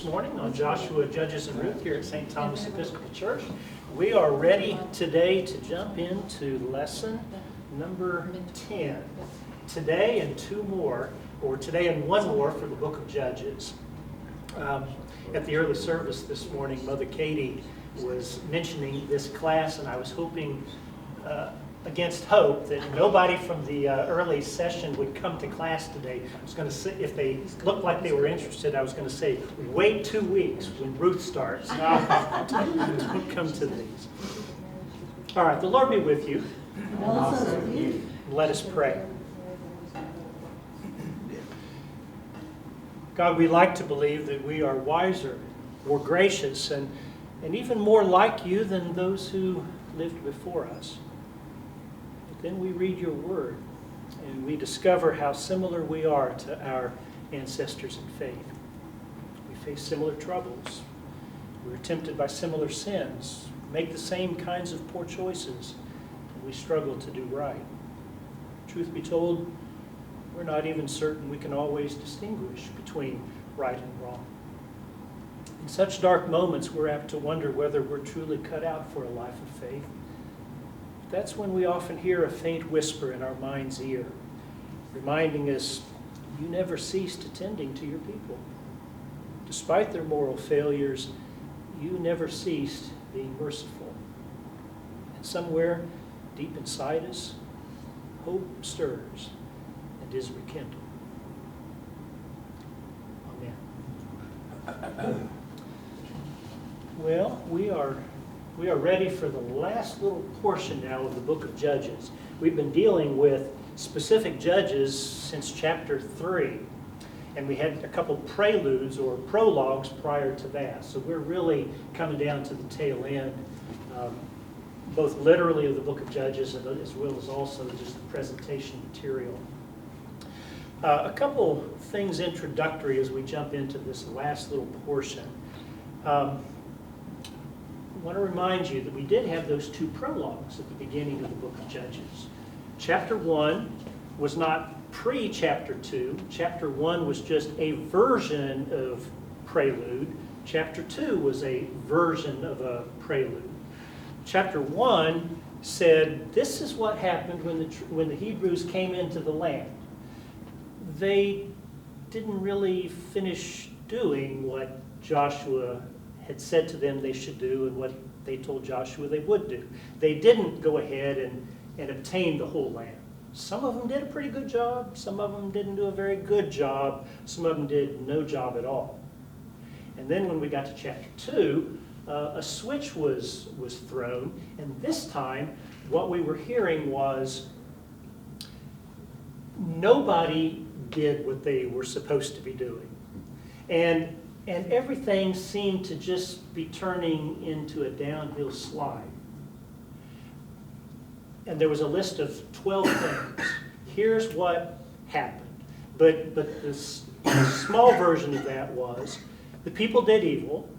morning on Joshua, Judges, and Ruth here at St. Thomas Episcopal Church. We are ready today to jump into lesson number 10. Today and today and one more for the book of Judges. At the early service this morning, Mother Katie was mentioning this class, and I was hoping against hope that nobody from the early session would come to class today. I was going to say, if they looked like they were interested, I was going to say, wait 2 weeks when Ruth starts. Don't come to these. All right, the Lord be with you. Let us pray. God, we like to believe that we are wiser, more gracious, and even more like you than those who lived before us. Then we read your word, and we discover how similar we are to our ancestors in faith. We face similar troubles. We're tempted by similar sins, make the same kinds of poor choices, and we struggle to do right. Truth be told, we're not even certain we can always distinguish between right and wrong. In such dark moments, we're apt to wonder whether we're truly cut out for a life of faith. That's when we often hear a faint whisper in our mind's ear, reminding us, you never ceased attending to your people. Despite their moral failures, you never ceased being merciful. And somewhere deep inside us, hope stirs and is rekindled. Amen. Well, we are ready for the last little portion now of the book of Judges. We've been dealing with specific judges since chapter 3, and we had a couple preludes or prologues prior to that. So we're really coming down to the tail end, both literally of the book of Judges as well as also just the presentation material. A couple things introductory as we jump into this last little portion. I want to remind you that we did have those two prologues at the beginning of the book of Judges. Chapter 1 was not pre-chapter 2. Chapter 1 was just a version of prelude. Chapter 2 was a version of a prelude. Chapter 1 said, this is what happened when the Hebrews came into the land. They didn't really finish doing what Joshua had said to them they should do and what they told Joshua they would do. They didn't go ahead and obtain the whole land. Some of them did a pretty good job. Some of them didn't do a very good job. Some of them did no job at all. And then when we got to chapter 2, a switch was thrown. And this time, what we were hearing was nobody did what they were supposed to be doing. And everything seemed to just be turning into a downhill slide. And there was a list of 12 things. Here's what happened. But the small version of that was the people did evil.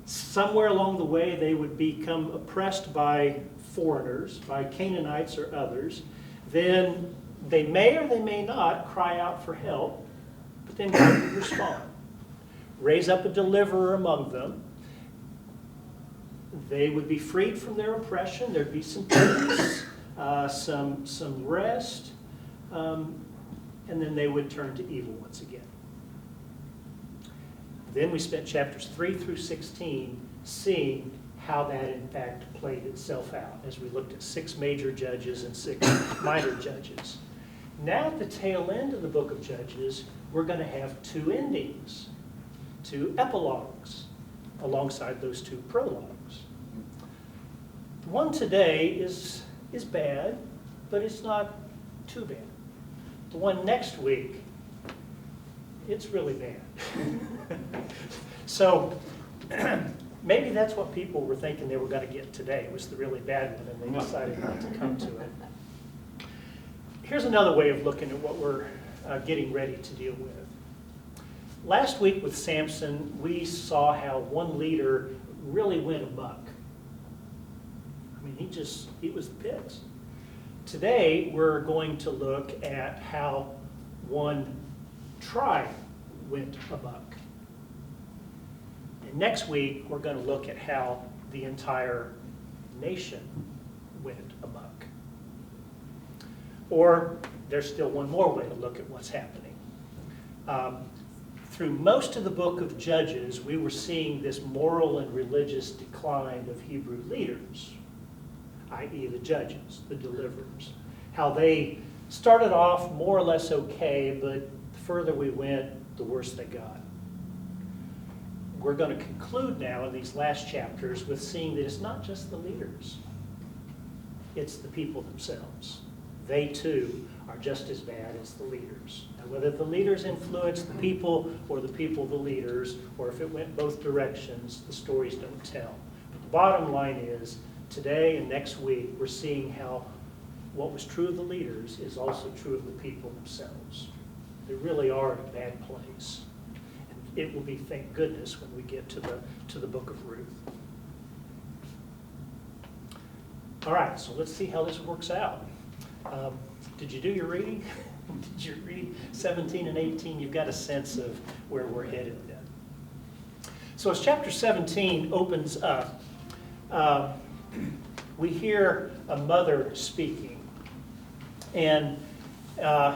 Somewhere along the way, they would become oppressed by foreigners, by Canaanites or others. Then they may or they may not cry out for help. But then God would respond. Raise up a deliverer among them. They would be freed from their oppression. There'd be some peace, some rest, and then they would turn to evil once again. Then we spent chapters 3 through 16 seeing how that in fact played itself out as we looked at 6 major judges and 6 minor judges. Now at the tail end of the book of Judges, we're going to have 2 endings, 2 epilogues, alongside those 2 prologues. The one today is bad, but it's not too bad. The one next week, it's really bad. So maybe that's what people were thinking they were going to get today, was the really bad one, and they decided not to come to it. Here's another way of looking at what we're getting ready to deal with. Last week with Samson, we saw how one leader really went amok. I mean, he was the pits. Today, we're going to look at how one tribe went amok. And next week, we're going to look at how the entire nation went amok. Or there's still one more way to look at what's happening. Through most of the book of Judges, we were seeing this moral and religious decline of Hebrew leaders, i.e. the judges, the deliverers. How they started off more or less okay, but the further we went, the worse they got. We're going to conclude now in these last chapters with seeing that it's not just the leaders, it's the people themselves. They too are just as bad as the leaders. And whether the leaders influenced the people or the people the leaders, or if it went both directions, the stories don't tell. But the bottom line is, today and next week, we're seeing how what was true of the leaders is also true of the people themselves. They really are in a bad place. And it will be, thank goodness, when we get to the book of Ruth. All right, so let's see how this works out. Did you do your reading? Did you read 17 and 18? You've got a sense of where we're headed then. So as chapter 17 opens up, we hear a mother speaking. And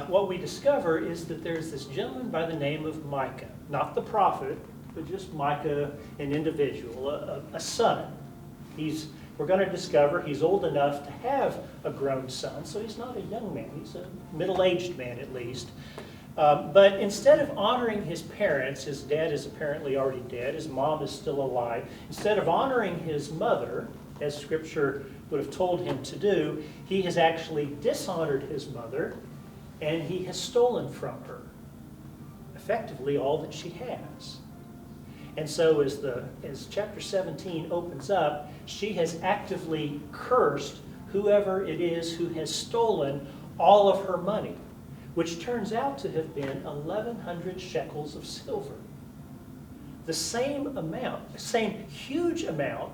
what we discover is that there's this gentleman by the name of Micah. Not the prophet, but just Micah, an individual, a son. We're going to discover he's old enough to have a grown son, so he's not a young man. He's a middle-aged man at least. But instead of honoring his parents, his dad is apparently already dead, his mom is still alive. Instead of honoring his mother, as Scripture would have told him to do, he has actually dishonored his mother, and he has stolen from her, effectively all that she has. And so as chapter 17 opens up, she has actively cursed whoever it is who has stolen all of her money, which turns out to have been 1,100 shekels of silver. The same amount, the same huge amount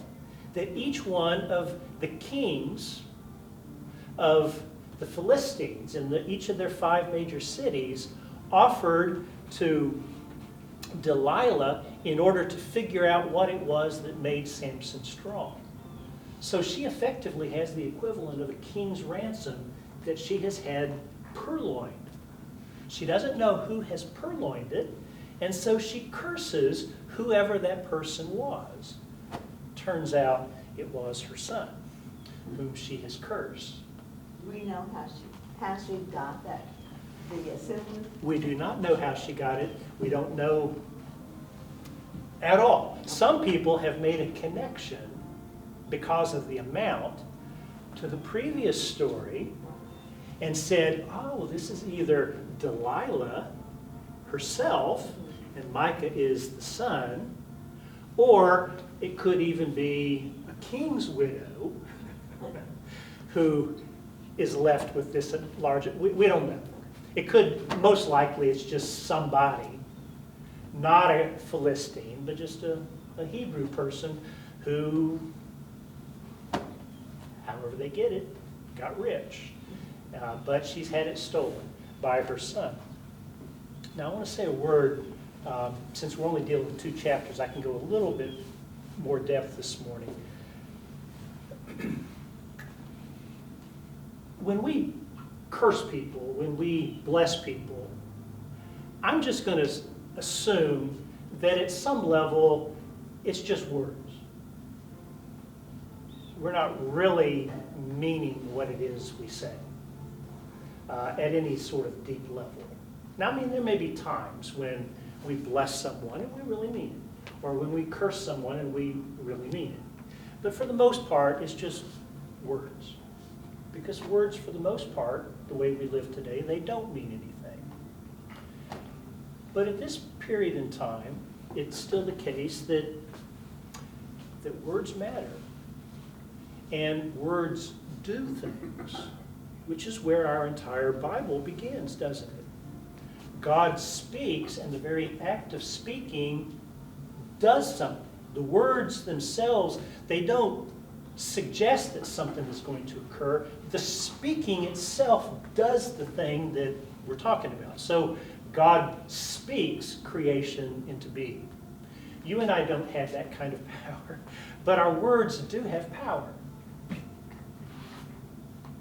that each one of the kings of the Philistines in each of their 5 major cities offered to Delilah in order to figure out what it was that made Samson strong. So she effectively has the equivalent of a king's ransom that she has had purloined. She doesn't know who has purloined it, and so she curses whoever that person was. Turns out it was her son, whom she has cursed. We know how she got that, the silver? We do not know how she got it. We don't know at all. Some people have made a connection because of the amount to the previous story and said, oh, this is either Delilah herself, and Micah is the son, or it could even be a king's widow who is left with this large, we don't know. It could, most likely it's just somebody, not a Philistine, but just a Hebrew person who, however they get it, got rich. But she's had it stolen by her son. Now I want to say a word, since we're only dealing with 2 chapters, I can go a little bit more depth this morning. When we curse people, when we bless people, I'm just going to assume that at some level it's just words. We're not really meaning what it is we say at any sort of deep level. Now, I mean, there may be times when we bless someone and we really mean it, or when we curse someone and we really mean it. But for the most part, it's just words. Because words, for the most part, the way we live today, they don't mean anything. But at this period in time, it's still the case that words matter. And words do things, which is where our entire Bible begins, doesn't it? God speaks, and the very act of speaking does something. The words themselves, they don't suggest that something is going to occur. The speaking itself does the thing that we're talking about. So God speaks creation into being. You and I don't have that kind of power, but our words do have power.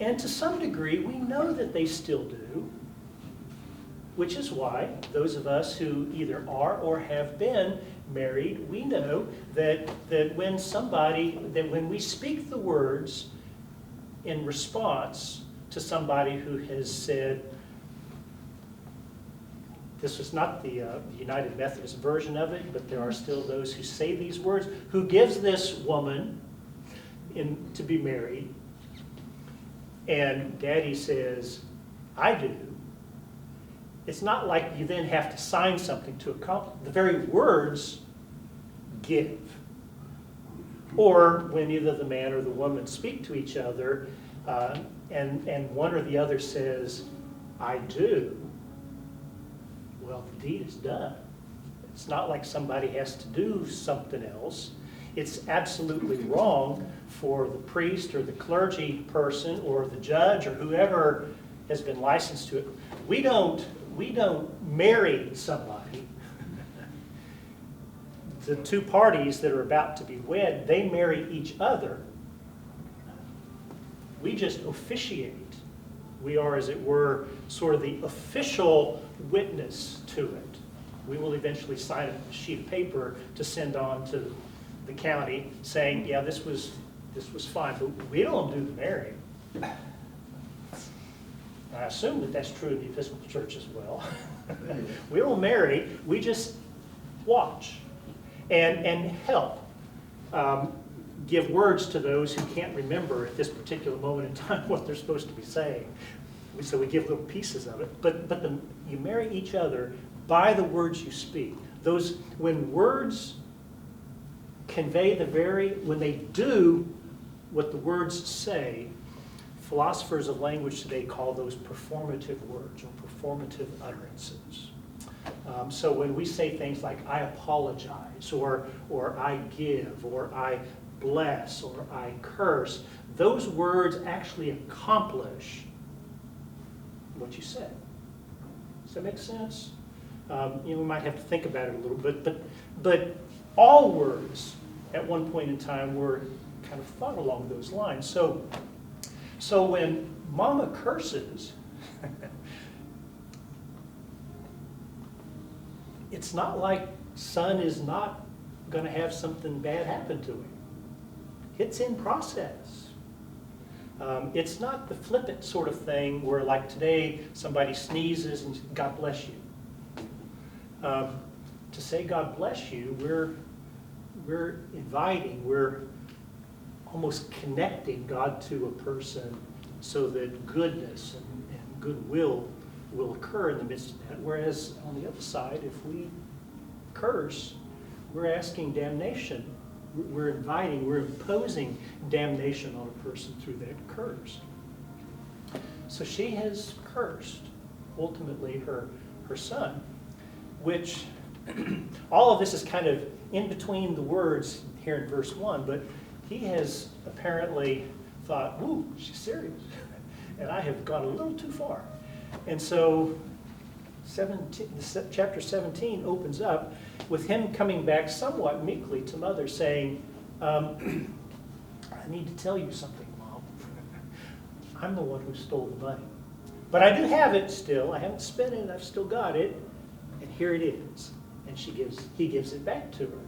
And to some degree, we know that they still do, which is why those of us who either are or have been married, we know that when we speak the words in response to somebody who has said, this was not the United Methodist version of it, but there are still those who say these words, who gives this woman to be married, and Daddy says, I do. It's not like you then have to sign something to accomplish. The very words give. Or when either the man or the woman speak to each other, and one or the other says, I do, well, the deed is done. It's not like somebody has to do something else. It's absolutely wrong for the priest or the clergy person or the judge or whoever has been licensed to it. We don't marry somebody. The two parties that are about to be wed, they marry each other. We just officiate. We are, as it were, sort of the official witness to it. We will eventually sign a sheet of paper to send on to the county saying, yeah, this was fine, but we don't do the marrying. I assume that that's true in the Episcopal Church as well. We don't marry, we just watch and help. Give words to those who can't remember at this particular moment in time what they're supposed to be saying. So we give little pieces of it. But you marry each other by the words you speak. When words convey when they do what the words say, philosophers of language today call those performative words or performative utterances. So when we say things like I apologize or I give or I bless or I curse, those words actually accomplish what you said. Does that make sense? We might have to think about it a little bit, but all words at one point in time were kind of thought along those lines. So when Mama curses, it's not like son is not going to have something bad happen to him. It's in process. It's not the flippant sort of thing where, like today, somebody sneezes and God bless you. To say God bless you, we're inviting, we're almost connecting God to a person so that goodness and goodwill will occur in the midst of that. Whereas on the other side, if we curse, we're asking damnation. We're inviting, we're imposing damnation on a person through that curse. So she has cursed, ultimately, her son, which all of this is kind of in between the words here in verse 1, but he has apparently thought, ooh, she's serious, and I have gone a little too far. And so chapter 17 opens up with him coming back somewhat meekly to mother saying, I need to tell you something, Mom. I'm the one who stole the money. But I do have it still. I haven't spent it. I've still got it. And here it is. And he gives it back to her.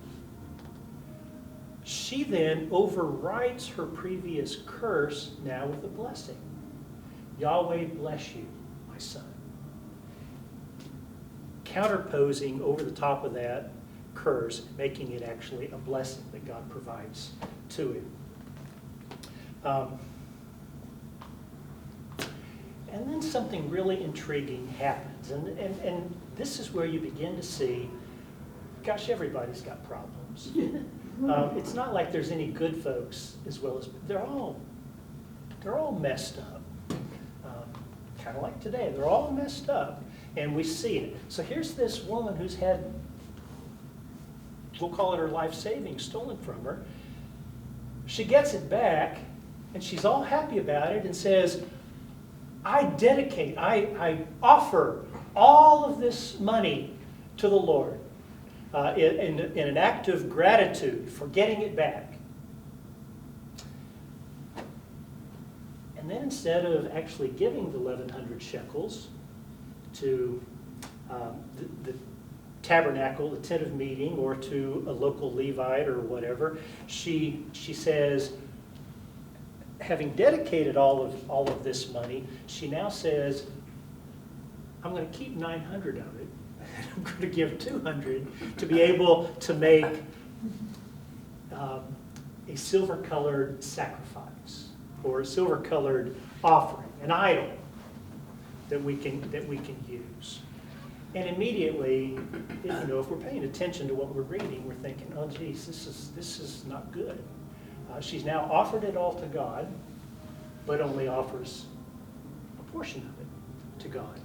She then overwrites her previous curse now with a blessing. Yahweh bless you, my son. Counterposing over the top of that curse, making it actually a blessing that God provides to him. And then something really intriguing happens. And this is where you begin to see, gosh, everybody's got problems. It's not like there's any good folks as well as, they're all messed up. Kind of like today, they're all messed up. And we see it. So here's this woman who's had, we'll call it her life savings, stolen from her. She gets it back, and she's all happy about it and says, I dedicate, I offer all of this money to the Lord in an act of gratitude for getting it back. And then instead of actually giving the 1,100 shekels to the tabernacle, the tent of meeting, or to a local Levite or whatever, she says, having dedicated all of this money, she now says, I'm going to keep 900 of it, and I'm going to give 200 to be able to make a silver-colored sacrifice, or a silver-colored offering, an idol that we can use. And immediately, if we're paying attention to what we're reading, we're thinking, oh, geez, this is not good. She's now offered it all to God, but only offers a portion of it to God.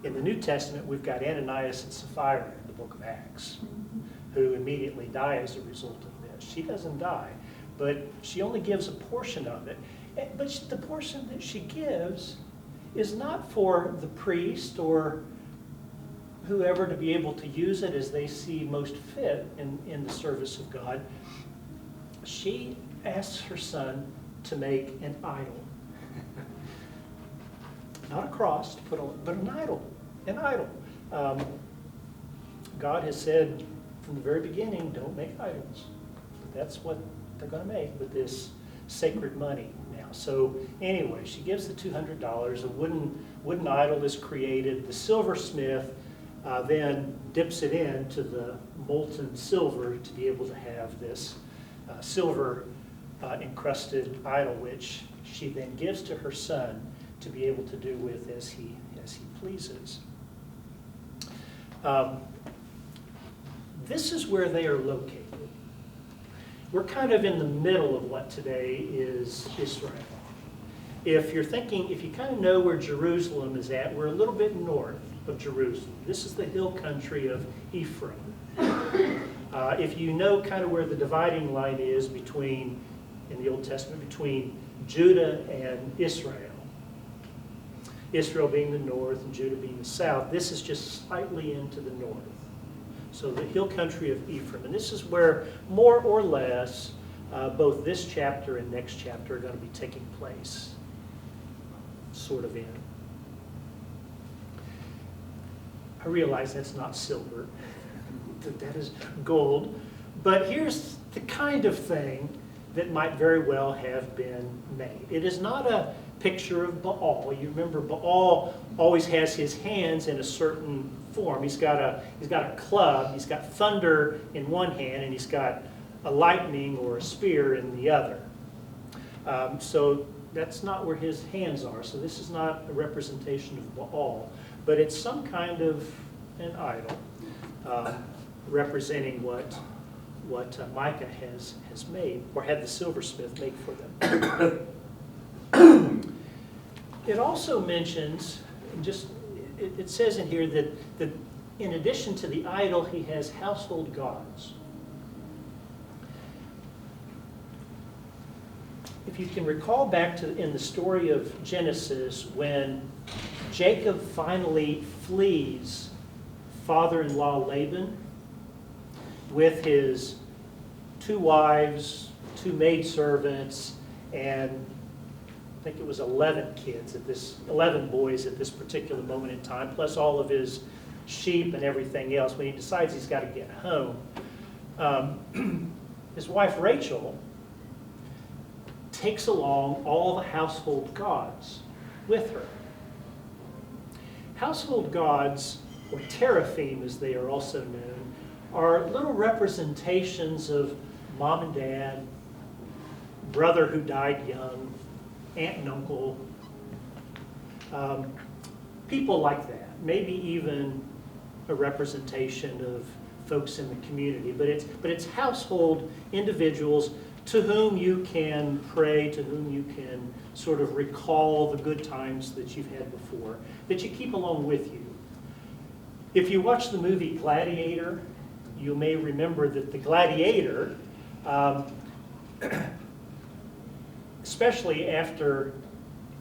In the New Testament, we've got Ananias and Sapphira in the book of Acts, who immediately die as a result of this. She doesn't die, but she only gives a portion of it. But the portion that she gives is not for the priest or whoever to be able to use it as they see most fit in the service of God. She asks her son to make an idol. Not a cross to put on, but an idol. An idol. God has said from the very beginning, don't make idols. But that's what they're going to make with this sacred money now. So anyway, she gives the $200. A wooden idol is created. The silversmith then dips it into the molten silver to be able to have this silver encrusted idol, which she then gives to her son to be able to do with as he pleases. This is where they are located. We're kind of in the middle of what today is Israel. If you kind of know where Jerusalem is at, we're a little bit north of Jerusalem. This is the hill country of Ephraim. If you know kind of where the dividing line is in the Old Testament, between Judah and Israel, Israel being the north and Judah being the south, this is just slightly into the north. So the hill country of Ephraim. And this is where more or less both this chapter and next chapter are going to be taking place, sort of in. I realize that's not silver, that is gold. But here's the kind of thing that might very well have been made. It is not a picture of Baal. You remember Baal always has his hands in a certain form. He's got a club, he's got thunder in one hand, and he's got a lightning or a spear in the other. So that's not where his hands are. So this is not a representation of Baal, but it's some kind of an idol representing what Micah has made, or had the silversmith make for them. It also mentions, it says in here that in addition to the idol, he has household gods. If you can recall back to in the story of Genesis, when Jacob finally flees father-in-law Laban with his 2 wives, 2 maidservants, and I think it was 11 boys at this particular moment in time, plus all of his sheep and everything else. When he decides he's got to get home, his wife Rachel takes along all the household gods with her. Household gods, or teraphim as they are also known, are little representations of mom and dad, brother who died young, aunt and uncle, people like that. Maybe even a representation of folks in the community. But it's household individuals to whom you can pray, to whom you can sort of recall the good times that you've had before, that you keep along with you. If you watch the movie Gladiator, you may remember that the gladiator, especially after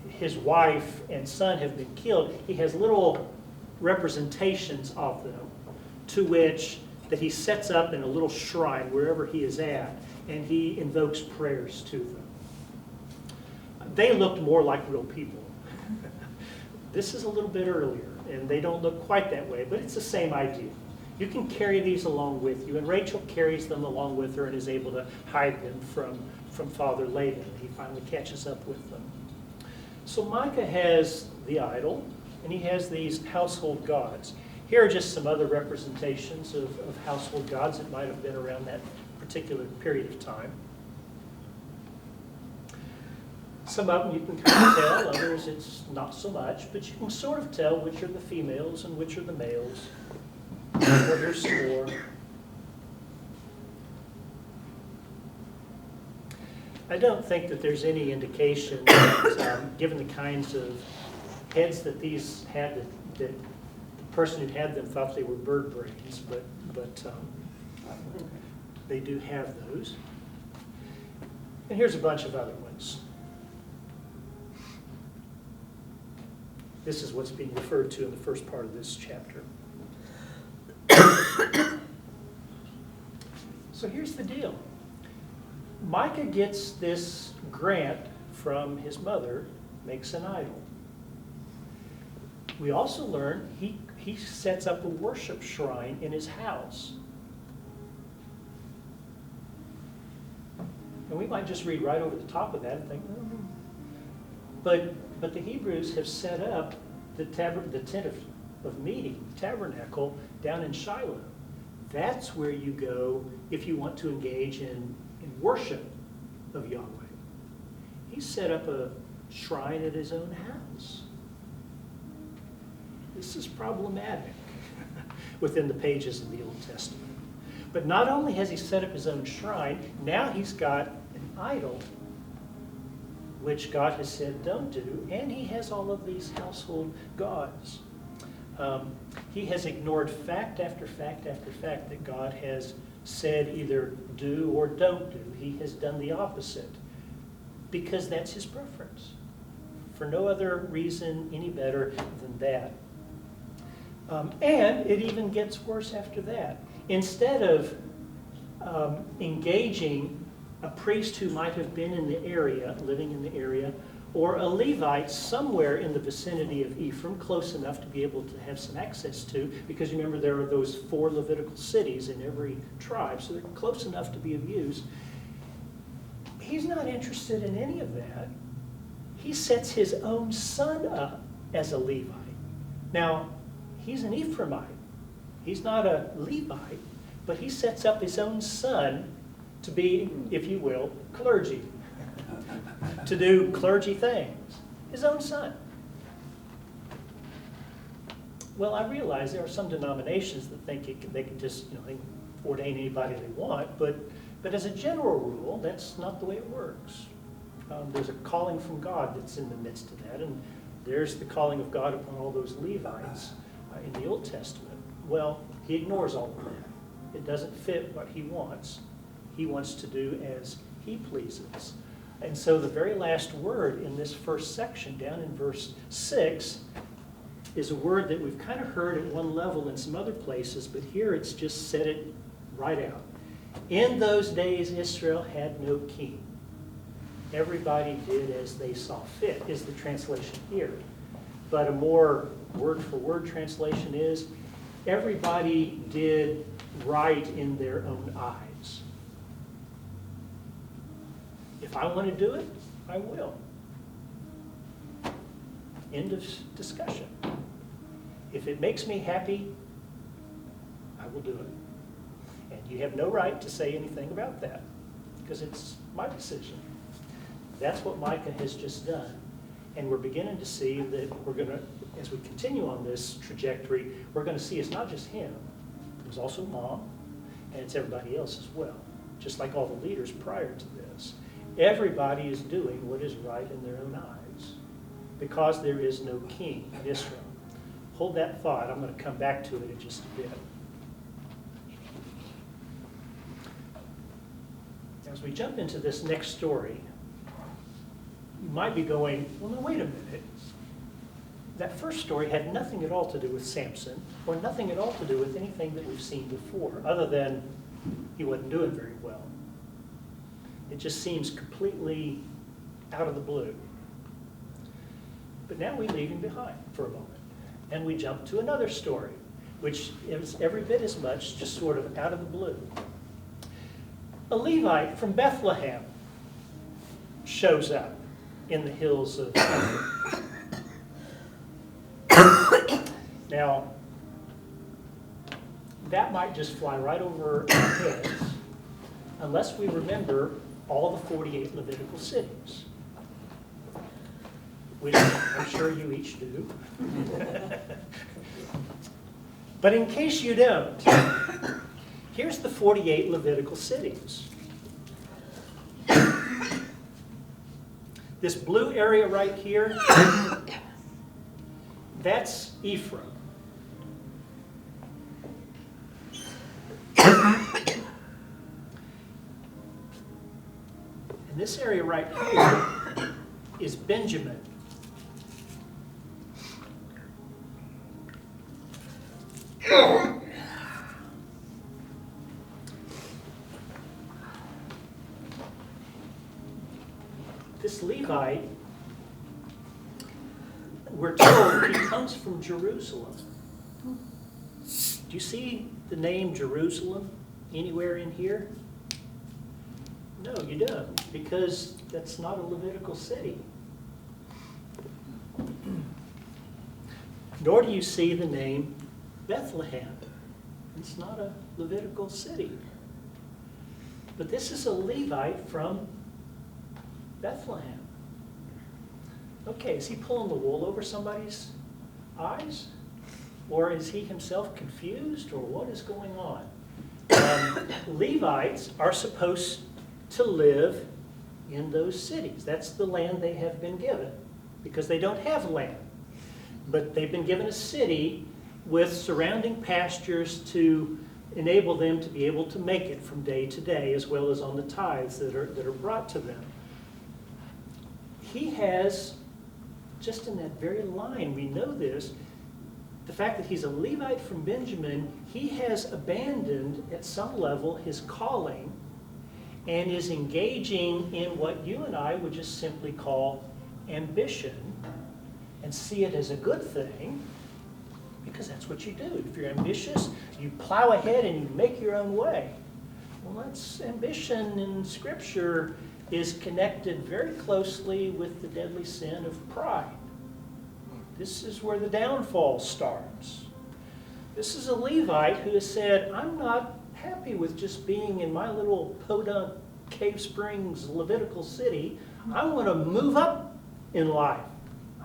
his wife and son have been killed, he has little representations of them, to which that he sets up in a little shrine wherever he is at, and he invokes prayers to them. They looked more like real people. This is a little bit earlier, and they don't look quite that way, but it's the same idea. You can carry these along with you, and Rachel carries them along with her and is able to hide them from Father Laban. He finally catches up with them. So Micah has the idol, and he has these household gods. Here are just some other representations of household gods that might have been around that particular period of time. Some of them you can kind of tell, others it's not so much, but you can sort of tell which are the females and which are the males. Well, here's some more. I don't think that there's any indication that, given the kinds of heads that these had, that the person who had them thought they were bird brains, but they do have those. And here's a bunch of other ones. This is what's being referred to in the first part of this chapter. So here's the deal. Micah gets this grant from his mother, makes an idol. We also learn he sets up a worship shrine in his house. And we might just read right over the top of that and think, But the Hebrews have set up the tent of meeting, tabernacle, down in Shiloh. That's where you go if you want to engage in worship of Yahweh. He set up a shrine at his own house. This is problematic within the pages of the Old Testament. But not only has he set up his own shrine, now he's got an idol, which God has said don't do, and he has all of these household gods. He has ignored fact after fact after fact that God has said either do or don't do. He has done the opposite because that's his preference. For no other reason any better than that. And it even gets worse after that. Instead of engaging a priest who might have been in the area, living in the area, or a Levite somewhere in the vicinity of Ephraim, close enough to be able to have some access to, because you remember there are those 4 Levitical cities in every tribe, so they're close enough to be of use. He's not interested in any of that. He sets his own son up as a Levite. Now, he's an Ephraimite. He's not a Levite, but he sets up his own son to be, if you will, clergy, to do clergy things. His own son. Well, I realize there are some denominations that think they can just, they can ordain anybody they want, but as a general rule, that's not the way it works. There's a calling from God that's in the midst of that, and there's the calling of God upon all those Levites in the Old Testament. Well, he ignores all of that. It doesn't fit what he wants. He wants to do as he pleases. And so the very last word in this first section, down in verse 6, is a word that we've kind of heard at one level in some other places, but here it's just said it right out. In those days, Israel had no king. Everybody did as they saw fit, is the translation here. But a more word-for-word translation is, everybody did right in their own eyes. If I want to do it, I will. End of discussion. If it makes me happy, I will do it. And you have no right to say anything about that, because it's my decision. That's what Micah has just done. And we're beginning to see that we're going to, as we continue on this trajectory, we're going to see it's not just him. There's also Mom, and it's everybody else as well, just like all the leaders prior to this. Everybody is doing what is right in their own eyes because there is no king in Israel. Hold that thought. I'm going to come back to it in just a bit. As we jump into this next story, you might be going, well, no, wait a minute. that first story had nothing at all to do with Samson, or nothing at all to do with anything that we've seen before, other than he wasn't doing very well. It just seems completely out of the blue. But now we leave him behind for a moment, and we jump to another story, which is every bit as much just sort of out of the blue. A Levite from Bethlehem shows up in the hills of Ephraim. Now, that might just fly right over our heads unless we remember all the 48 Levitical cities, which I'm sure you each do. But in case you don't, here's the 48 Levitical cities. This blue area right here, that's Ephraim. And this area right here is Benjamin. This Levite, we're told he comes from Jerusalem. Do you see the name Jerusalem anywhere in here? No, you don't, because that's not a Levitical city. Nor do you see the name Bethlehem. It's not a Levitical city. But this is a Levite from Bethlehem. Okay, is he pulling the wool over somebody's eyes? Or is he himself confused? Or what is going on? Levites are supposed to live in those cities. That's the land they have been given, because they don't have land. But they've been given a city with surrounding pastures to enable them to be able to make it from day to day, as well as on the tithes that are brought to them. He has, just in that very line, we know this, the fact that he's a Levite from Benjamin, he has abandoned at some level his calling and is engaging in what you and I would just simply call ambition, and see it as a good thing, because that's what you do. If you're ambitious, you plow ahead and you make your own way. Well, that's ambition in Scripture is connected very closely with the deadly sin of pride. This is where the downfall starts. This is a Levite who has said, I'm not happy with just being in my little podunk Cave Springs Levitical city. I want to move up in life.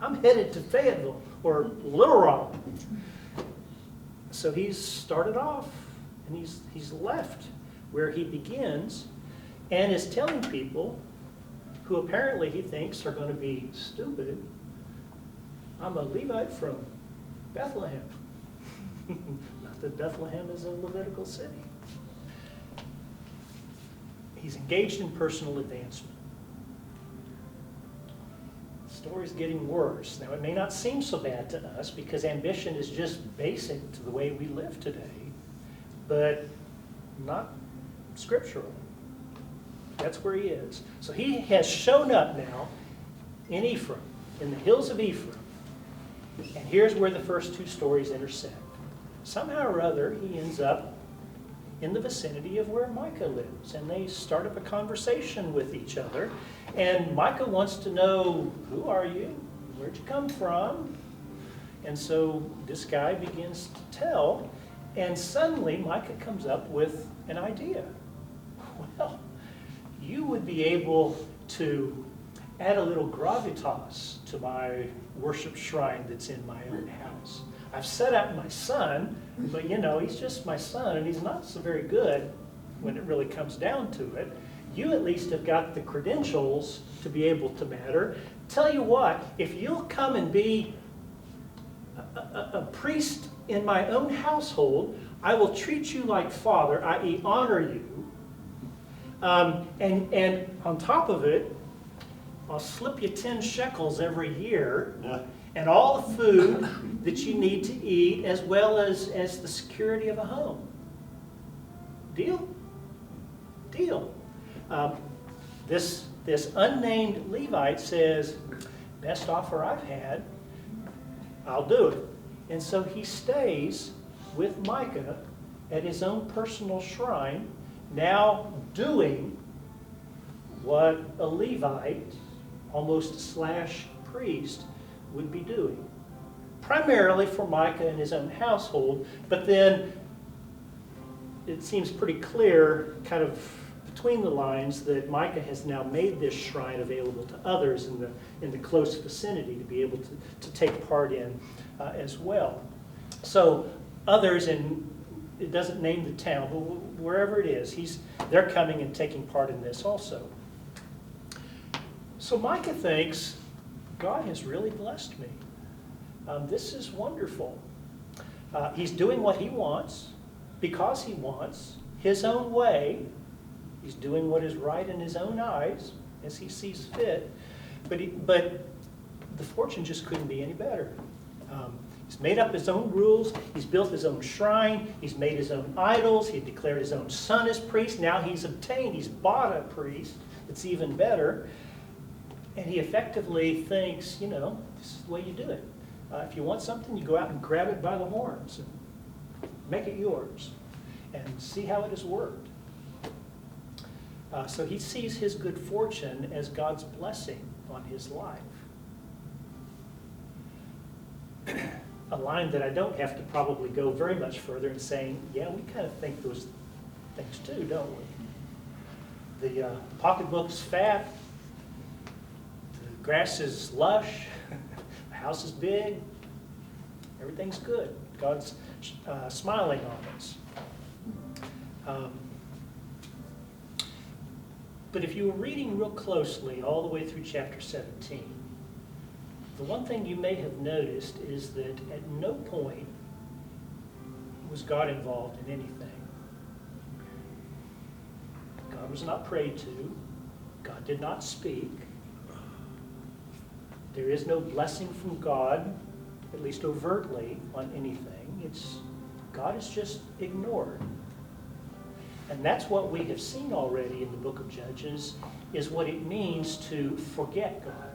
I'm headed to Fayetteville or Little Rock. So he's started off and he's left where he begins and is telling people who apparently he thinks are going to be stupid, I'm a Levite from Bethlehem. Not that Bethlehem is a Levitical city. He's engaged in personal advancement. The story's getting worse. Now, it may not seem so bad to us because ambition is just basic to the way we live today, but not scriptural. That's where he is. So he has shown up now in Ephraim, in the hills of Ephraim. And here's where the first two stories intersect. Somehow or other, he ends up in the vicinity of where Micah lives. And they start up a conversation with each other. And Micah wants to know, who are you? Where'd you come from? And so this guy begins to tell. And suddenly, Micah comes up with an idea. Well, you would be able to add a little gravitas to my worship shrine that's in my own house. I've set up my son, but you know, he's just my son, and he's not so very good when it really comes down to it. You at least have got the credentials to be able to matter. Tell you what, if you'll come and be a priest in my own household, I will treat you like father, i.e. honor you. And on top of it, I'll slip you 10 shekels every year, and all the food that you need to eat, as well as the security of a home. Deal? Deal. This unnamed Levite says, best offer I've had, I'll do it. And so he stays with Micah at his own personal shrine, now doing what a Levite, almost slash priest, would be doing. Primarily for Micah and his own household, but then it seems pretty clear, kind of between the lines, that Micah has now made this shrine available to others in the close vicinity to be able to take part in as well. So others, and it doesn't name the town, but wherever it is, they're coming and taking part in this also. So Micah thinks, God has really blessed me. This is wonderful. He's doing what he wants, because he wants, his own way. He's doing what is right in his own eyes, as he sees fit. But the fortune just couldn't be any better. He's made up his own rules. He's built his own shrine. He's made his own idols. He declared his own son as priest. Now he's bought a priest. It's even better. And he effectively thinks, this is the way you do it. If you want something, you go out and grab it by the horns and make it yours and see how it has worked. So he sees his good fortune as God's blessing on his life. A line that I don't have to probably go very much further in saying, yeah, we kind of think those things too, don't we? The pocketbook's fat, the grass is lush, the house is big, everything's good. God's smiling on us. But if you were reading real closely all the way through chapter 17, the one thing you may have noticed is that at no point was God involved in anything. God was not prayed to. God did not speak. There is no blessing from God, at least overtly, on anything. God is just ignored. And that's what we have seen already in the book of Judges, is what it means to forget God.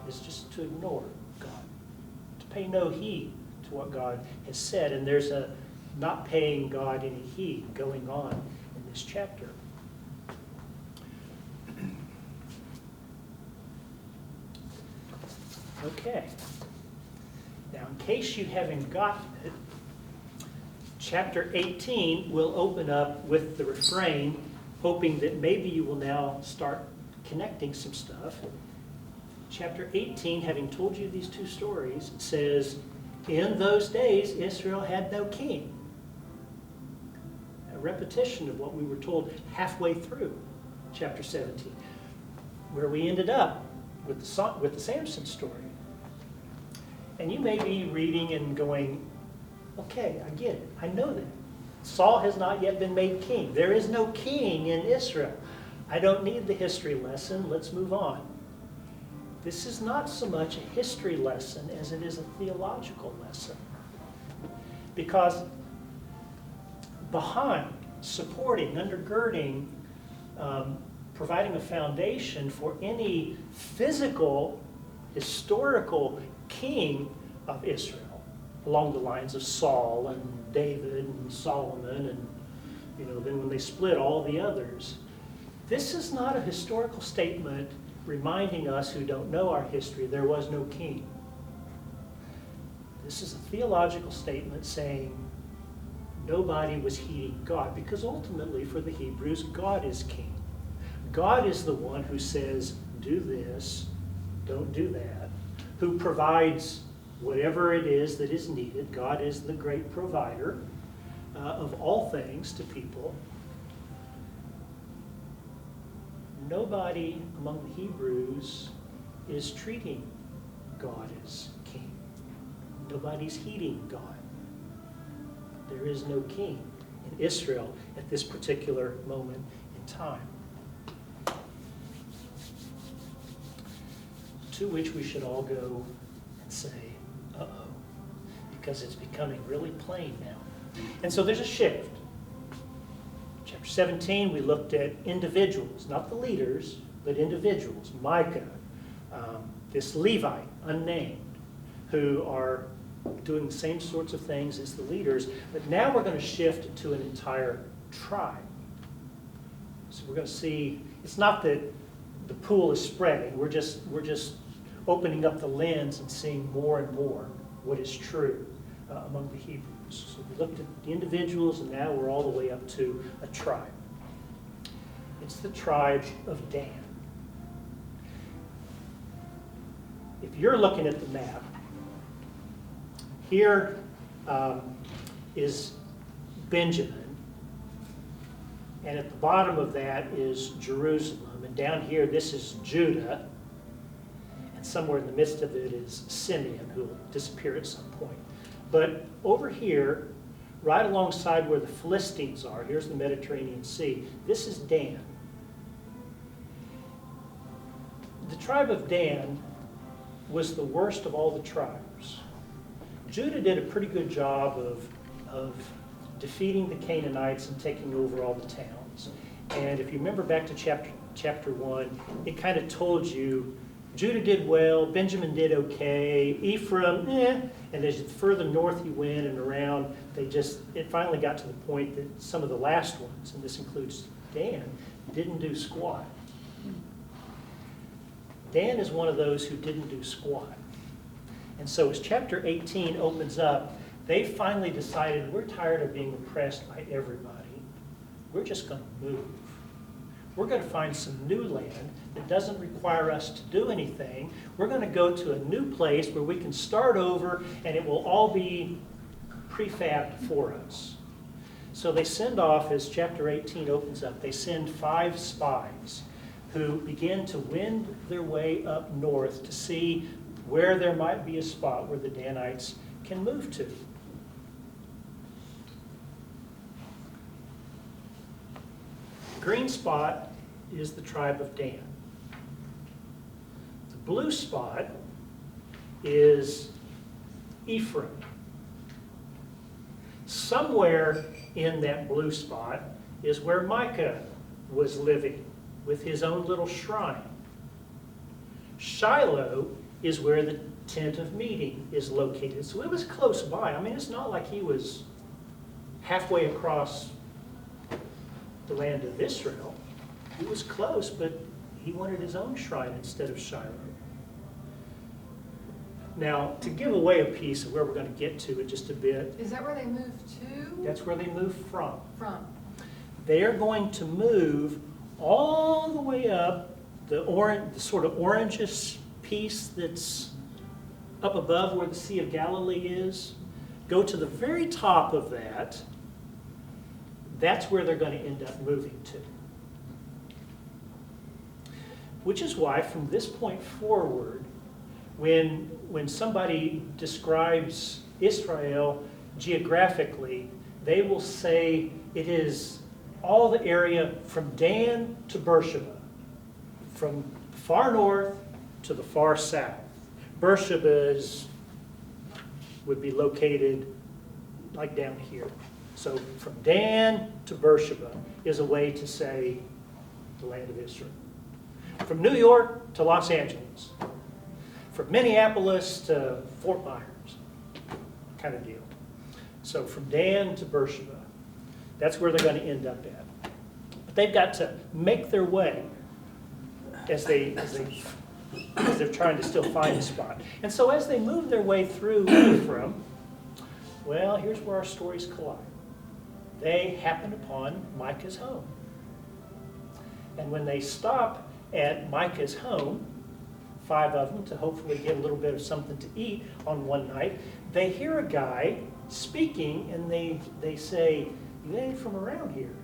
It's just to ignore God, to pay no heed to what God has said. And there's a not paying God any heed going on in this chapter. Okay. Now, in case you haven't gotten it, chapter 18 will open up with the refrain, hoping that maybe you will now start connecting some stuff. Chapter 18, having told you these two stories, says, in those days Israel had no king. A repetition of what we were told halfway through chapter 17, where we ended up with the Samson story. And you may be reading and going, okay, I get it. I know that. Saul has not yet been made king. There is no king in Israel. I don't need the history lesson. Let's move on. This is not so much a history lesson as it is a theological lesson. Because behind, supporting, undergirding, providing a foundation for any physical, historical king of Israel, along the lines of Saul and David and Solomon and, then when they split, all the others. This is not a historical statement reminding us who don't know our history there was no king. This is a theological statement saying nobody was heeding God, because ultimately for the Hebrews, God is king. God is the one who says, do this, don't do that, who provides whatever it is that is needed. God is the great provider of all things to people. Nobody among the Hebrews is treating God as king. Nobody's heeding God. There is no king in Israel at this particular moment in time. To which we should all go and say, Uh-oh. Because it's becoming really plain now. And so there's a shift. Chapter 17, we looked at individuals, not the leaders, but individuals. Micah, this Levite, unnamed, who are doing the same sorts of things as the leaders. But now we're going to shift to an entire tribe. So we're going to see, it's not that the pool is spreading. We're just opening up the lens and seeing more and more what is true among the Hebrews. So we looked at the individuals, and now we're all the way up to a tribe. It's the tribe of Dan. If you're looking at the map, here is Benjamin, and at the bottom of that is Jerusalem, and down here this is Judah, and somewhere in the midst of it is Simeon, who will disappear at some point. But over here, right alongside where the Philistines are, here's the Mediterranean Sea, this is Dan. The tribe of Dan was the worst of all the tribes. Judah did a pretty good job of defeating the Canaanites and taking over all the towns. And if you remember back to chapter 1, it kind of told you Judah did well, Benjamin did okay, Ephraim, and as further north you went and around, it finally got to the point that some of the last ones, and this includes Dan, didn't do squat. Dan is one of those who didn't do squat. And so as chapter 18 opens up, they finally decided, we're tired of being oppressed by everybody. We're just going to move. We're going to find some new land that doesn't require us to do anything. We're going to go to a new place where we can start over, and it will all be prefabbed for us. So they send off, as chapter 18 opens up, they send 5 spies who begin to wend their way up north to see where there might be a spot where the Danites can move to. The green spot is the tribe of Dan. The blue spot is Ephraim. Somewhere in that blue spot is where Micah was living with his own little shrine. Shiloh is where the tent of meeting is located. So it was close by. I mean, it's not like he was halfway across the land of Israel. He was close, but he wanted his own shrine instead of Shiloh. Now, to give away a piece of where we're going to get to in just a bit. Is that where they moved to? That's where they moved from. They are going to move all the way up the sort of orangish piece that's up above where the Sea of Galilee is. Go to the very top of that. That's where they're going to end up moving to. Which is why, from this point forward, when somebody describes Israel geographically, they will say it is all the area from Dan to Beersheba, from far north to the far south. Beersheba would be located like down here. So from Dan to Beersheba is a way to say the land of Israel. From New York to Los Angeles. From Minneapolis to Fort Myers, kind of deal. So from Dan to Beersheba, that's where they're going to end up at. But they've got to make their way as they're trying to still find a spot. And so as they move their way through Ephraim, well, here's where our stories collide. They happen upon Micah's home. And when they stop at Micah's home, 5 of them, to hopefully get a little bit of something to eat on one night, they hear a guy speaking, and they say, "You ain't from around here.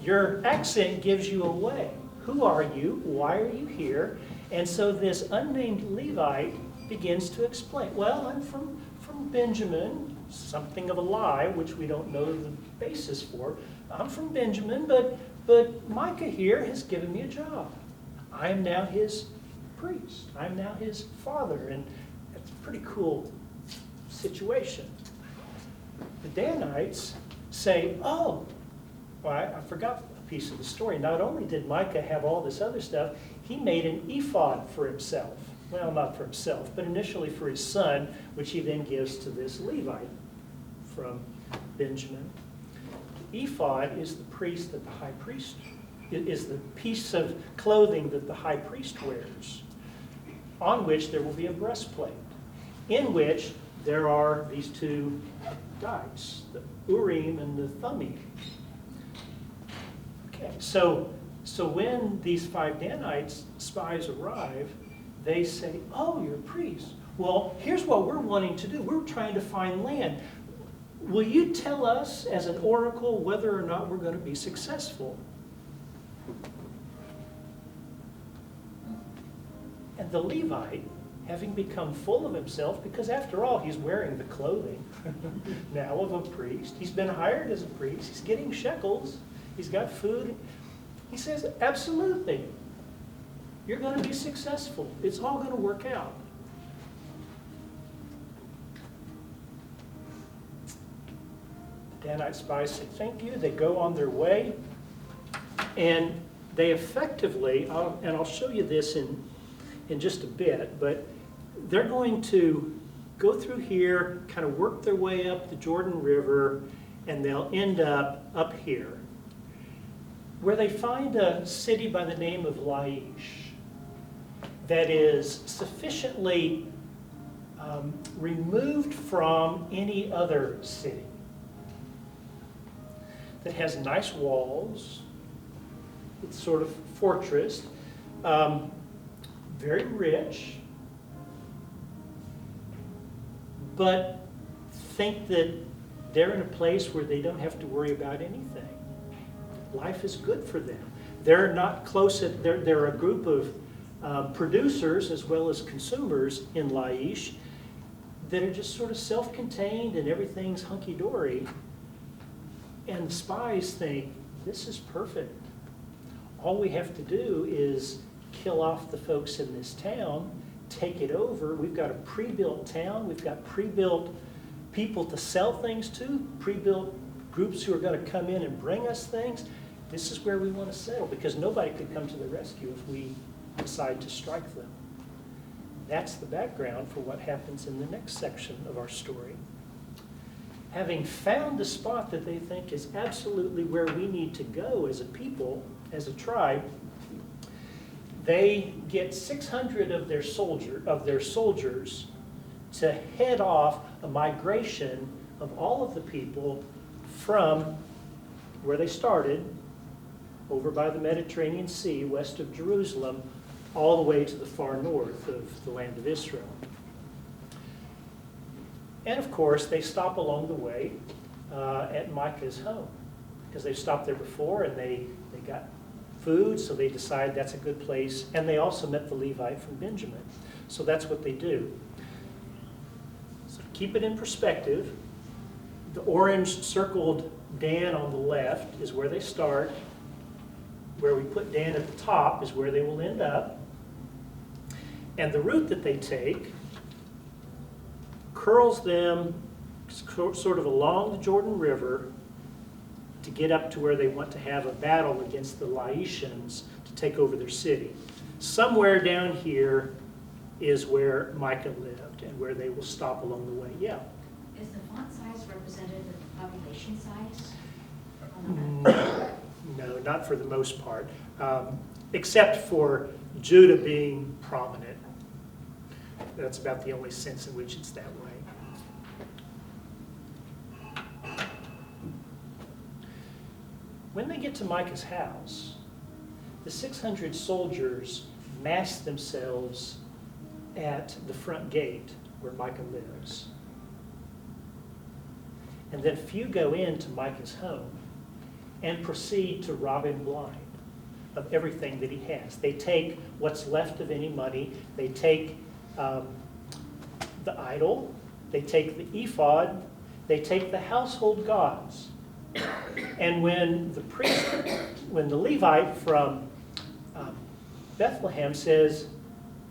Your accent gives you away. Who are you? Why are you here?" And so this unnamed Levite begins to explain, "Well, I'm from Benjamin," something of a lie, which we don't know the basis for. "I'm from Benjamin, but Micah here has given me a job. I am now his priest. I'm now his father." And pretty cool situation. The Danites say, oh, well, I forgot a piece of the story. Not only did Micah have all this other stuff, he made an ephod for himself. Well, not for himself, but initially for his son, which he then gives to this Levite from Benjamin. The ephod is the priest that the high priest, is the piece of clothing that the high priest wears, on which there will be a breastplate, in which there are these two dice, the Urim and the Thummim. Okay, so when these 5 Danites spies arrive, they say, oh, you're priests. Well, here's what we're wanting to do. We're trying to find land. Will you tell us as an oracle whether or not we're going to be successful? And the Levite, having become full of himself, because after all, he's wearing the clothing now of a priest. He's been hired as a priest. He's getting shekels. He's got food. He says, absolutely. You're going to be successful. It's all going to work out. The Danite spies say, thank you. They go on their way. And they effectively, and I'll show you this in just a bit, but they're going to go through here, kind of work their way up the Jordan River, and they'll end up here, where they find a city by the name of Laish that is sufficiently removed from any other city, that has nice walls. It's sort of fortress, very rich, but think that they're in a place where they don't have to worry about anything. Life is good for them. They're not close, they're a group of producers as well as consumers in Laish that are just sort of self-contained and everything's hunky-dory. And the spies think, this is perfect. All we have to do is kill off the folks in this town, take it over. We've got a pre-built town. We've got pre-built people to sell things to, pre-built groups who are going to come in and bring us things. This is where we want to settle, because nobody could come to the rescue if we decide to strike them. That's the background for what happens in the next section of our story. Having found the spot that they think is absolutely where we need to go as a people, as a tribe, they get 600 of their soldiers to head off a migration of all of the people from where they started, over by the Mediterranean Sea, west of Jerusalem, all the way to the far north of the land of Israel. And of course, they stop along the way at Micah's home, because they've stopped there before and they got food, so they decide that's a good place. And they also met the Levite from Benjamin. So that's what they do. So to keep it in perspective, the orange circled Dan on the left is where they start. Where we put Dan at the top is where they will end up. And the route that they take curls them sort of along the Jordan River to get up to where they want to have a battle against the Laishans to take over their city. Somewhere down here is where Micah lived and where they will stop along the way. Yeah? Is the font size representative of the population size on the map? No, not for the most part, except for Judah being prominent. That's about the only sense in which it's that way. When they get to Micah's house, the 600 soldiers mass themselves at the front gate where Micah lives. And then few go into Micah's home and proceed to rob him blind of everything that he has. They take what's left of any money. They take the idol. They take the ephod. They take the household gods. And when the priest, when the Levite from Bethlehem says,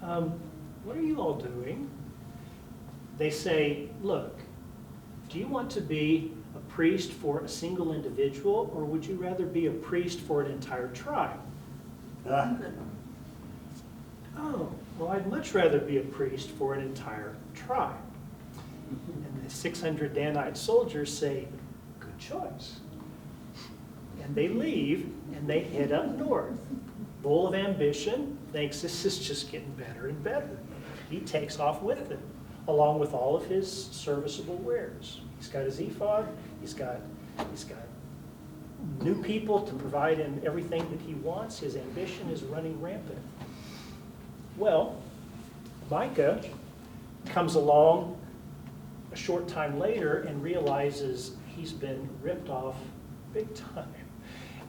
what are you all doing? They say, look, do you want to be a priest for a single individual, or would you rather be a priest for an entire tribe? Oh, well, I'd much rather be a priest for an entire tribe. And the 600 Danite soldiers say, good choice. And they leave, and they head up north. Full of ambition, thinks this is just getting better and better. He takes off with them, along with all of his serviceable wares. He's got his ephod, he's got new people to provide him everything that he wants. His ambition is running rampant. Well, Micah comes along a short time later and realizes he's been ripped off big time.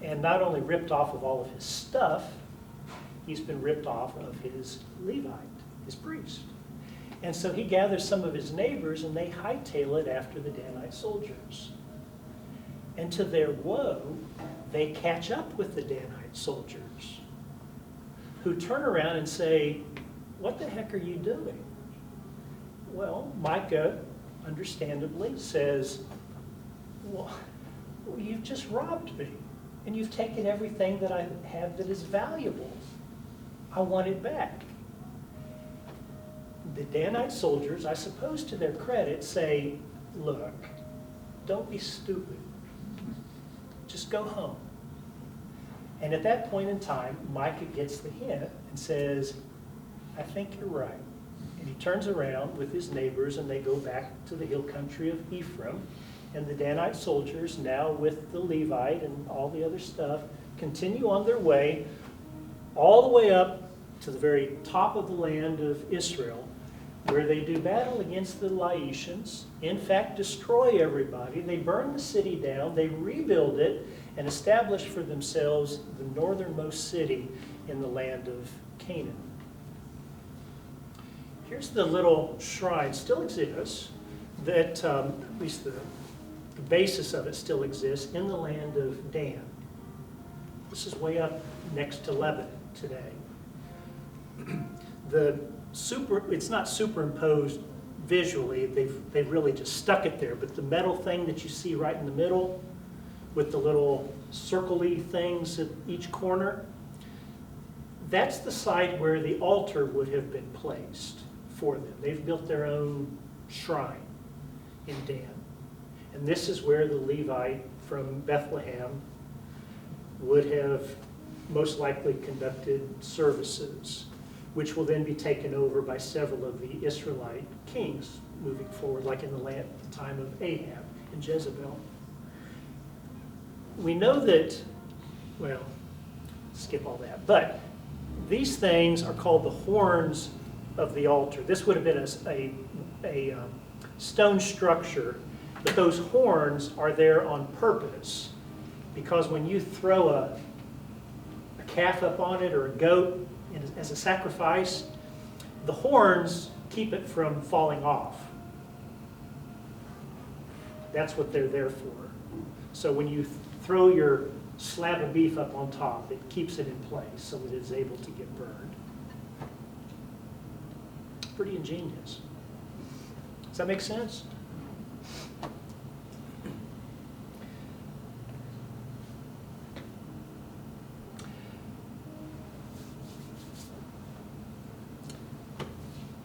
And not only ripped off of all of his stuff, he's been ripped off of his Levite, his priest. And so he gathers some of his neighbors and they hightail it after the Danite soldiers. And to their woe, they catch up with the Danite soldiers, who turn around and say, what the heck are you doing? Well, Micah, understandably, says, well, you've just robbed me, and you've taken everything that I have that is valuable. I want it back. The Danite soldiers, I suppose to their credit, say, look, don't be stupid. Just go home. And at that point in time, Micah gets the hint and says, I think you're right. And he turns around with his neighbors and they go back to the hill country of Ephraim. And the Danite soldiers, now with the Levite and all the other stuff, continue on their way all the way up to the very top of the land of Israel, where they do battle against the Laishans, in fact destroy everybody. They burn the city down, they rebuild it, and establish for themselves the northernmost city in the land of Canaan. Here's the little shrine, still exists, that at least the basis of it still exists in the land of Dan. This is way up next to Lebanon today. It's not superimposed visually, they've really just stuck it there, but the metal thing that you see right in the middle with the little circle-y things at each corner, that's the site where the altar would have been placed for them. They've built their own shrine in Dan. And this is where the Levite from Bethlehem would have most likely conducted services, which will then be taken over by several of the Israelite kings moving forward, like in the time of Ahab and Jezebel. We know that, well, skip all that, but these things are called the horns of the altar. This would have been a stone structure, but those horns are there on purpose, because when you throw a calf up on it or a goat as a sacrifice, the horns keep it from falling off. That's what they're there for. So when you throw your slab of beef up on top, it keeps it in place so that it is able to get burned. Pretty ingenious. Does that make sense?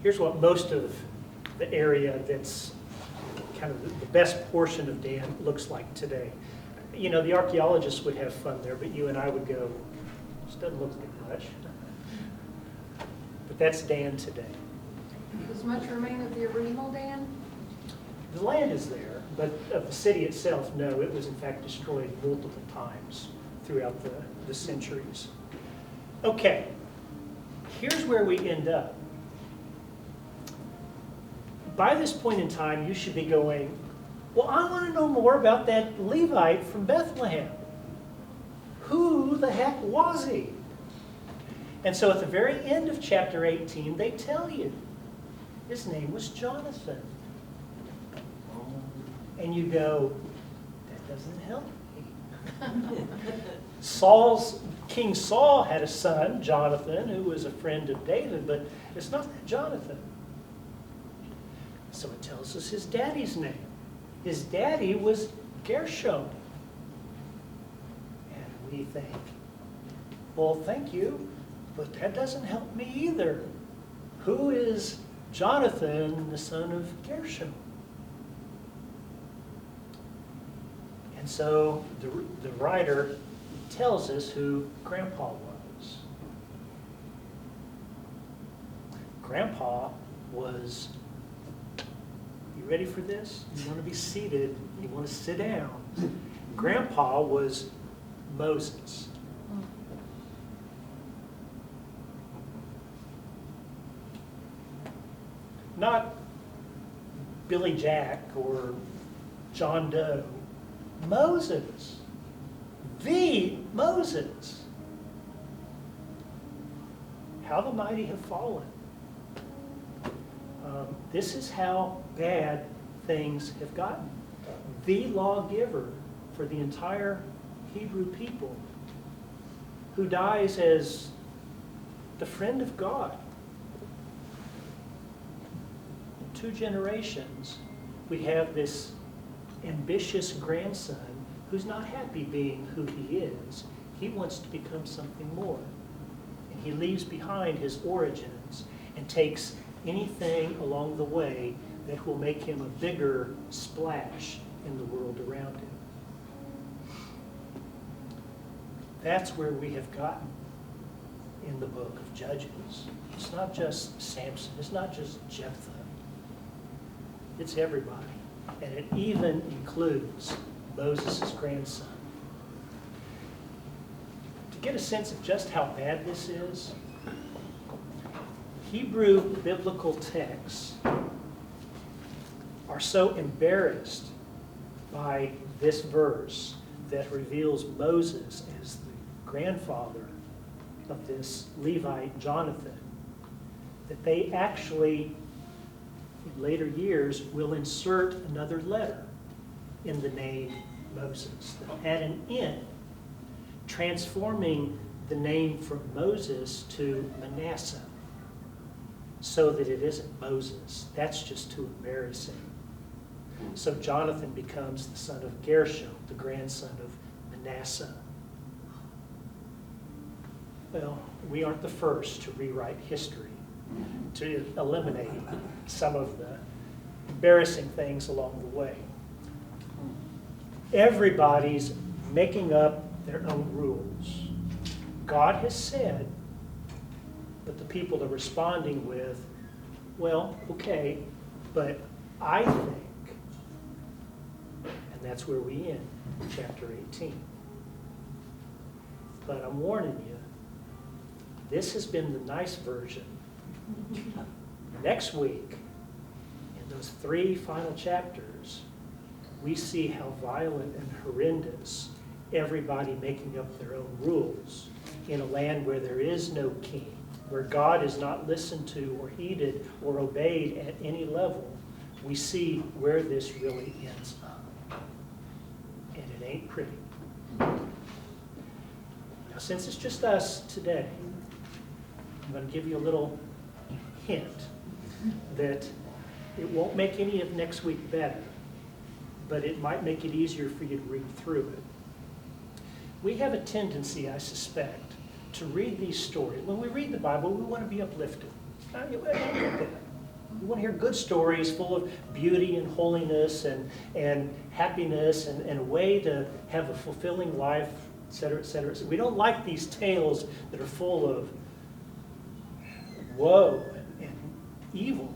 Here's what most of the area that's kind of the best portion of Dan looks like today. You know, the archaeologists would have fun there, but you and I would go, this doesn't look like much. But that's Dan today. Does much remain of the original Dan? The land is there, but of the city itself, no. It was in fact destroyed multiple times throughout the centuries. Okay, here's where we end up. By this point in time, you should be going, well, I want to know more about that Levite from Bethlehem. Who the heck was he? And so at the very end of chapter 18, they tell you his name was Jonathan. And you go, that doesn't help me. King Saul had a son, Jonathan, who was a friend of David, but it's not that Jonathan. So it tells us his daddy's name. His daddy was Gershom. And we think, well, thank you, but that doesn't help me either. Who is Jonathan, the son of Gershom? And so the writer tells us who Grandpa was. Grandpa was, you ready for this? You want to be seated, you want to sit down. Grandpa was Moses. Not Billy Jack or John Doe. Moses. The Moses. How the mighty have fallen. This is how bad things have gotten. The lawgiver for the entire Hebrew people, who dies as the friend of God. 2 generations, we have this ambitious grandson who's not happy being who he is. He wants to become something more. And he leaves behind his origins and takes anything along the way that will make him a bigger splash in the world around him. That's where we have gotten in the book of Judges. It's not just Samson, it's not just Jephthah. It's everybody. And it even includes Moses' grandson. To get a sense of just how bad this is, Hebrew biblical texts are so embarrassed by this verse that reveals Moses as the grandfather of this Levite Jonathan, that they actually, in later years, will insert another letter in the name Moses. They'll add an N, transforming the name from Moses to Manasseh, so that it isn't Moses. That's just too embarrassing. So Jonathan becomes the son of Gershom, the grandson of Manasseh. Well, we aren't the first to rewrite history, to eliminate some of the embarrassing things along the way. Everybody's making up their own rules. God has said, but the people are responding with, well, okay, but I think. And that's where we end, chapter 18. But I'm warning you, this has been the nice version. Next week, in those 3 final chapters, we see how violent and horrendous everybody making up their own rules in a land where there is no king, where God is not listened to or heeded or obeyed at any level. We see where this really ends up. And it ain't pretty. Now, since it's just us today, I'm going to give you a little hint that it won't make any of next week better, but it might make it easier for you to read through it. We have a tendency, I suspect, to read these stories. When we read the Bible, we want to be uplifted. I get that. We want to hear good stories full of beauty and holiness and happiness and a way to have a fulfilling life, et cetera, et cetera. So we don't like these tales that are full of woe and evil.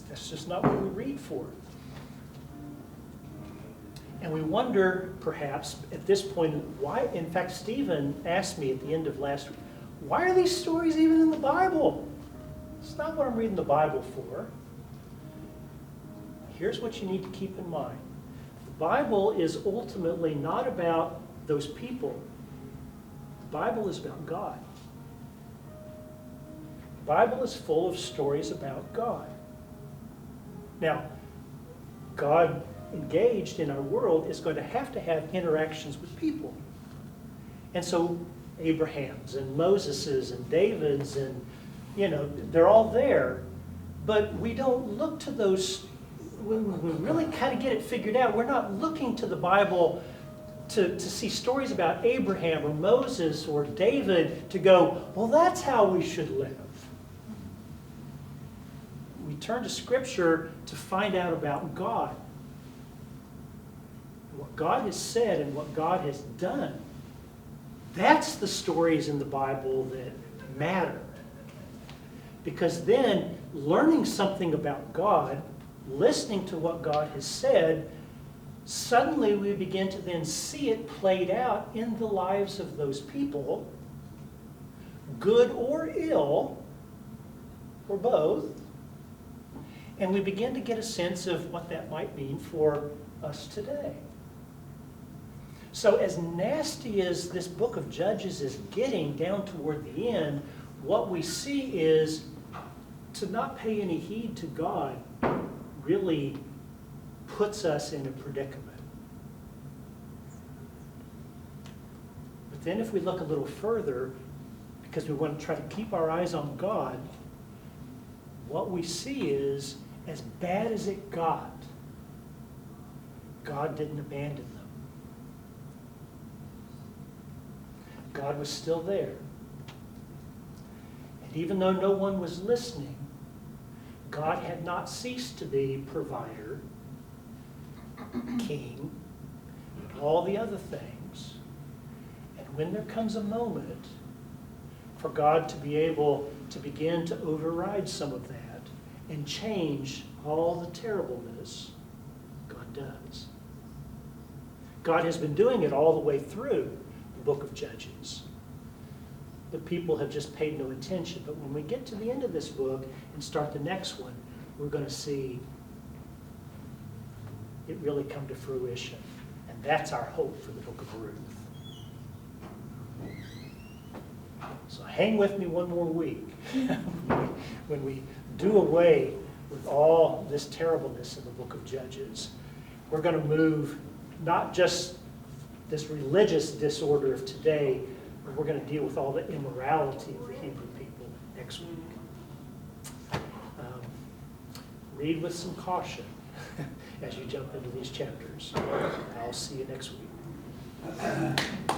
That's just not what we read for. And we wonder, perhaps, at this point, why, in fact, Stephen asked me at the end of last week, why are these stories even in the Bible? It's not what I'm reading the Bible for. Here's what you need to keep in mind. The Bible is ultimately not about those people. The Bible is about God. The Bible is full of stories about God. Now, God engaged in our world is going to have interactions with people. And so Abraham's and Moses's and David's and, they're all there. But we don't look to those when we really kind of get it figured out, we're not looking to the Bible to see stories about Abraham or Moses or David to go, well, that's how we should live. We turn to Scripture to find out about God. What God has said and what God has done. That's the stories in the Bible that matter. Because then, learning something about God, listening to what God has said, suddenly we begin to then see it played out in the lives of those people, good or ill, or both, and we begin to get a sense of what that might mean for us today. So as nasty as this book of Judges is getting down toward the end, what we see is to not pay any heed to God really puts us in a predicament. But then if we look a little further, because we want to try to keep our eyes on God, what we see is, as bad as it got, God didn't abandon them. God was still there. And even though no one was listening, God had not ceased to be provider, king, and all the other things. And when there comes a moment for God to be able to begin to override some of that and change all the terribleness, God does. God has been doing it all the way through the book of Judges. The people have just paid no attention. But when we get to the end of this book and start the next one, we're going to see it really come to fruition. And that's our hope for the book of Ruth. So hang with me one more week when we do away with all this terribleness in the book of Judges. We're going to move not just this religious disorder of today, but we're going to deal with all the immorality of the Hebrew people next week. Read with some caution as you jump into these chapters. I'll see you next week.